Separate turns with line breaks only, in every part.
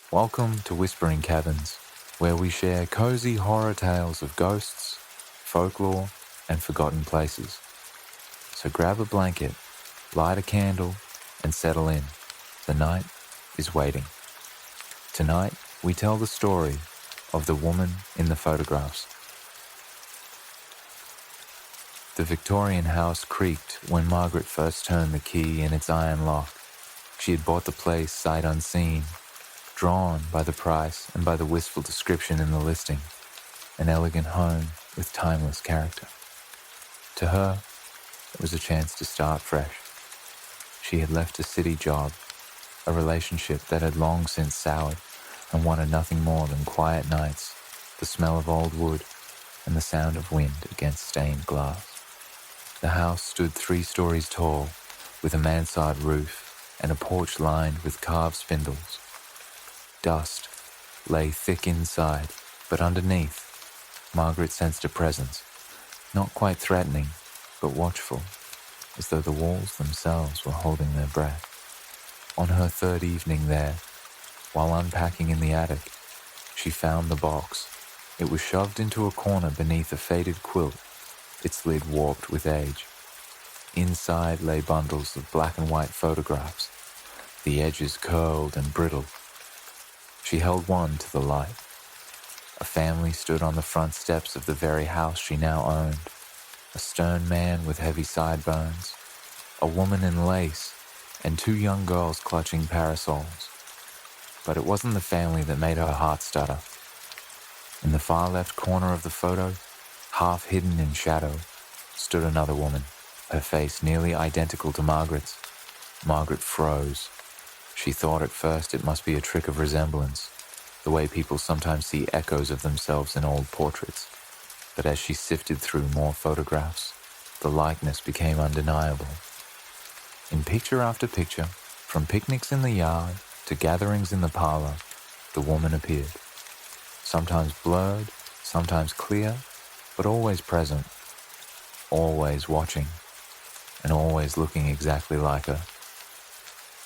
Welcome to Whispering Cabins, where we share cozy horror tales of ghosts, folklore, and forgotten places. So grab a blanket, light a candle, and settle in. The night is waiting. Tonight, we tell the story of the woman in the photographs. The Victorian house creaked when Margaret first turned the key in its iron lock. She had bought the place sight unseen, drawn by the price and by the wistful description in the listing, an elegant home with timeless character. To her, it was a chance to start fresh. She had left a city job, a relationship that had long since soured, and wanted nothing more than quiet nights, the smell of old wood, and the sound of wind against stained glass. The house stood 3 stories tall, with a mansard roof and a porch lined with carved spindles. Dust lay thick inside, but underneath, Margaret sensed a presence, not quite threatening, but watchful, as though the walls themselves were holding their breath. On her 3rd evening there, while unpacking in the attic, she found the box. It was shoved into a corner beneath a faded quilt, its lid warped with age. Inside lay bundles of black and white photographs, the edges curled and brittle. She held one to the light. A family stood on the front steps of the very house she now owned. A stern man with heavy sideburns, a woman in lace, and 2 young girls clutching parasols. But it wasn't the family that made her heart stutter. In the far left corner of the photo, half hidden in shadow, stood another woman, her face nearly identical to Margaret's. Margaret froze. She thought at first it must be a trick of resemblance, the way people sometimes see echoes of themselves in old portraits. But as she sifted through more photographs, the likeness became undeniable. In picture after picture, from picnics in the yard to gatherings in the parlor, the woman appeared. Sometimes blurred, sometimes clear, but always present, always watching, and always looking exactly like her.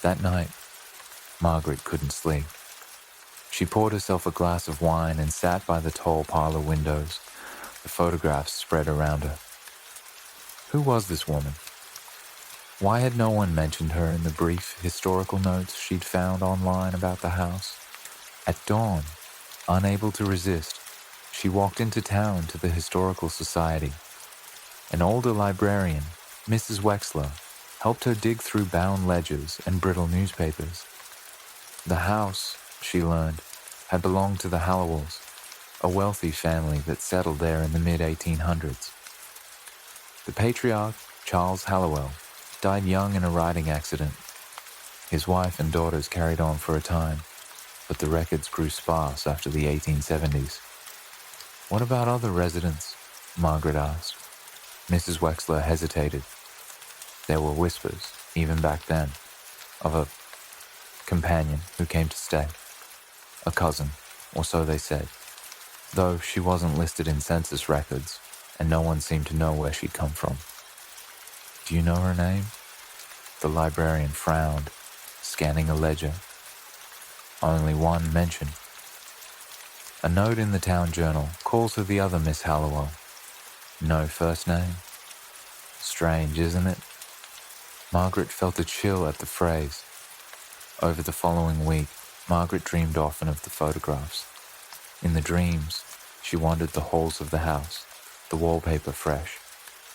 That night, Margaret couldn't sleep. She poured herself a glass of wine and sat by the tall parlor windows, the photographs spread around her. Who was this woman? Why had no one mentioned her in the brief historical notes she'd found online about the house? At dawn, unable to resist, she walked into town to the Historical Society. An older librarian, Mrs. Wexler, helped her dig through bound ledgers and brittle newspapers. The house, she learned, had belonged to the Hallowells, a wealthy family that settled there in the mid-1800s. The patriarch, Charles Hallowell, died young in a riding accident. His wife and daughters carried on for a time, but the records grew sparse after the 1870s. What about other residents? Margaret asked. Mrs. Wexler hesitated. There were whispers, even back then, of a companion who came to stay. A cousin, or so they said, though she wasn't listed in census records, and no one seemed to know where she'd come from. Do you know her name? The librarian frowned, scanning a ledger. Only one mention. A note in the town journal calls her the other Miss Hallowell. No first name. Strange, isn't it? Margaret felt a chill at the phrase. Over the following week, Margaret dreamed often of the photographs. In the dreams, she wandered the halls of the house, the wallpaper fresh,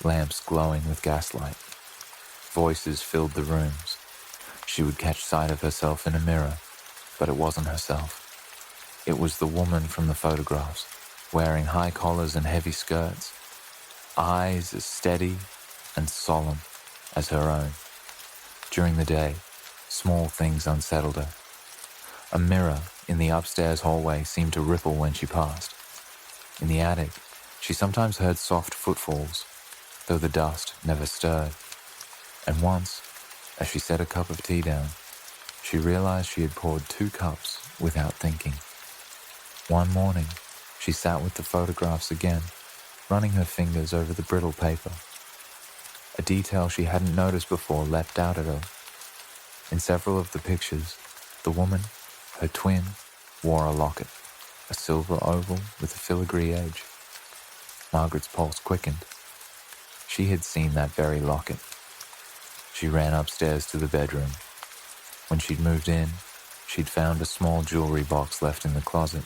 lamps glowing with gaslight. Voices filled the rooms. She would catch sight of herself in a mirror, but it wasn't herself. It was the woman from the photographs, wearing high collars and heavy skirts, eyes as steady and solemn as her own. During the day, small things unsettled her. A mirror in the upstairs hallway seemed to ripple when she passed. In the attic, she sometimes heard soft footfalls, though the dust never stirred. And once, as she set a cup of tea down, she realized she had poured 2 cups without thinking. One morning, she sat with the photographs again, running her fingers over the brittle paper. A detail she hadn't noticed before leapt out at her. In several of the pictures, the woman, her twin, wore a locket, a silver oval with a filigree edge. Margaret's pulse quickened. She had seen that very locket. She ran upstairs to the bedroom. When she'd moved in, she'd found a small jewelry box left in the closet,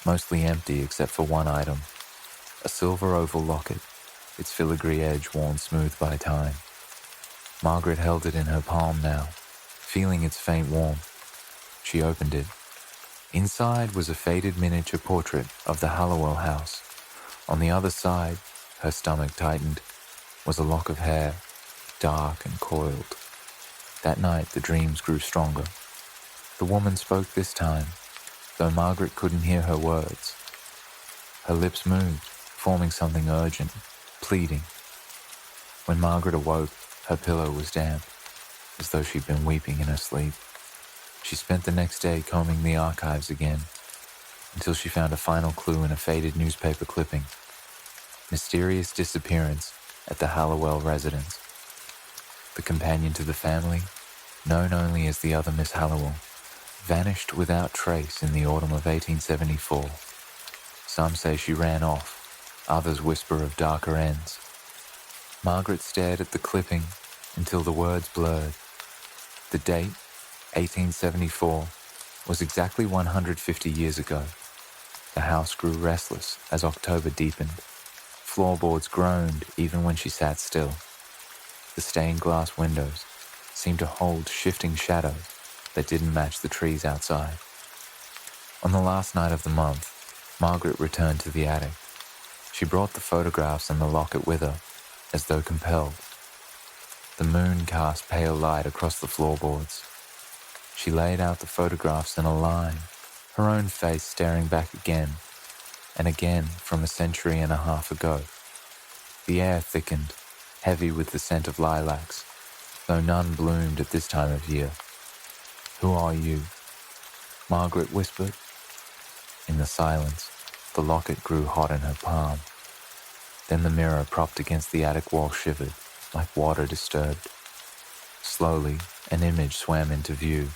mostly empty except for one item, a silver oval locket, its filigree edge worn smooth by time. Margaret held it in her palm now, feeling its faint warmth. She opened it. Inside was a faded miniature portrait of the Hallowell house. On the other side, her stomach tightened, was a lock of hair, dark and coiled. That night the dreams grew stronger. The woman spoke this time, though Margaret couldn't hear her words. Her lips moved, forming something urgent, pleading. When Margaret awoke, her pillow was damp, as though she'd been weeping in her sleep. She spent the next day combing the archives again, until she found a final clue in a faded newspaper clipping. Mysterious disappearance at the Hallowell residence. The companion to the family, known only as the other Miss Hallowell, vanished without trace in the autumn of 1874. Some say she ran off, others whisper of darker ends. Margaret stared at the clipping until the words blurred. The date, 1874, was exactly 150 years ago. The house grew restless as October deepened. Floorboards groaned even when she sat still. The stained glass windows seemed to hold shifting shadows that didn't match the trees outside. On the last night of the month, Margaret returned to the attic. She brought the photographs and the locket with her, as though compelled. The moon cast pale light across the floorboards. She laid out the photographs in a line, her own face staring back again and again from a century and a half ago. The air thickened, heavy with the scent of lilacs, though none bloomed at this time of year. "Who are you?" Margaret whispered. In the silence, the locket grew hot in her palm. Then the mirror propped against the attic wall shivered, like water disturbed. Slowly, an image swam into view,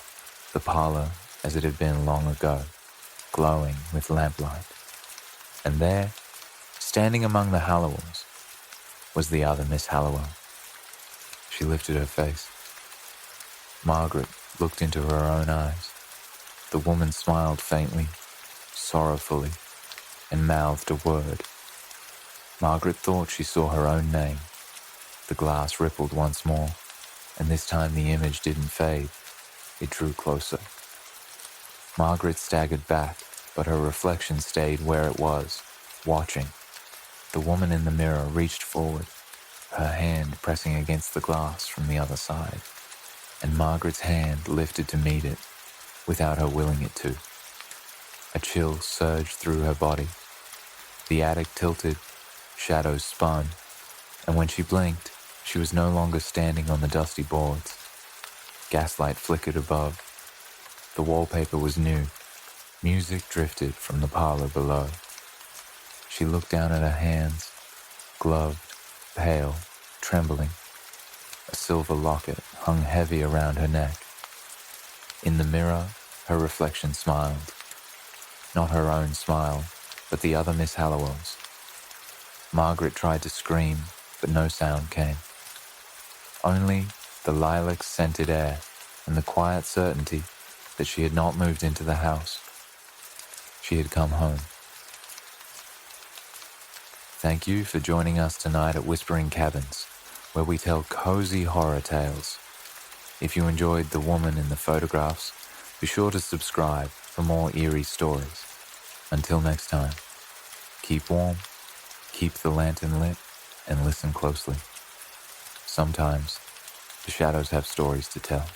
the parlor as it had been long ago, glowing with lamplight. And there, standing among the Hallowells, was the other Miss Hallowell. She lifted her face. Margaret looked into her own eyes. The woman smiled faintly, sorrowfully, and mouthed a word. Margaret thought she saw her own name. The glass rippled once more, and this time the image didn't fade. It drew closer. Margaret staggered back, but her reflection stayed where it was, watching. The woman in the mirror reached forward, her hand pressing against the glass from the other side, and Margaret's hand lifted to meet it, without her willing it to. A chill surged through her body. The attic tilted, shadows spun, and when she blinked, she was no longer standing on the dusty boards. Gaslight flickered above. The wallpaper was new. Music drifted from the parlor below. She looked down at her hands, gloved, pale, trembling. A silver locket hung heavy around her neck. In the mirror, her reflection smiled. Not her own smile, but the other Miss Hallowell's. Margaret tried to scream, but no sound came. Only the lilac-scented air and the quiet certainty that she had not moved into the house. She had come home. Thank you for joining us tonight at Whispering Cabins, where we tell cozy horror tales. If you enjoyed the woman in the photographs, be sure to subscribe for more eerie stories. Until next time, keep warm, keep the lantern lit, and listen closely. Sometimes, the shadows have stories to tell.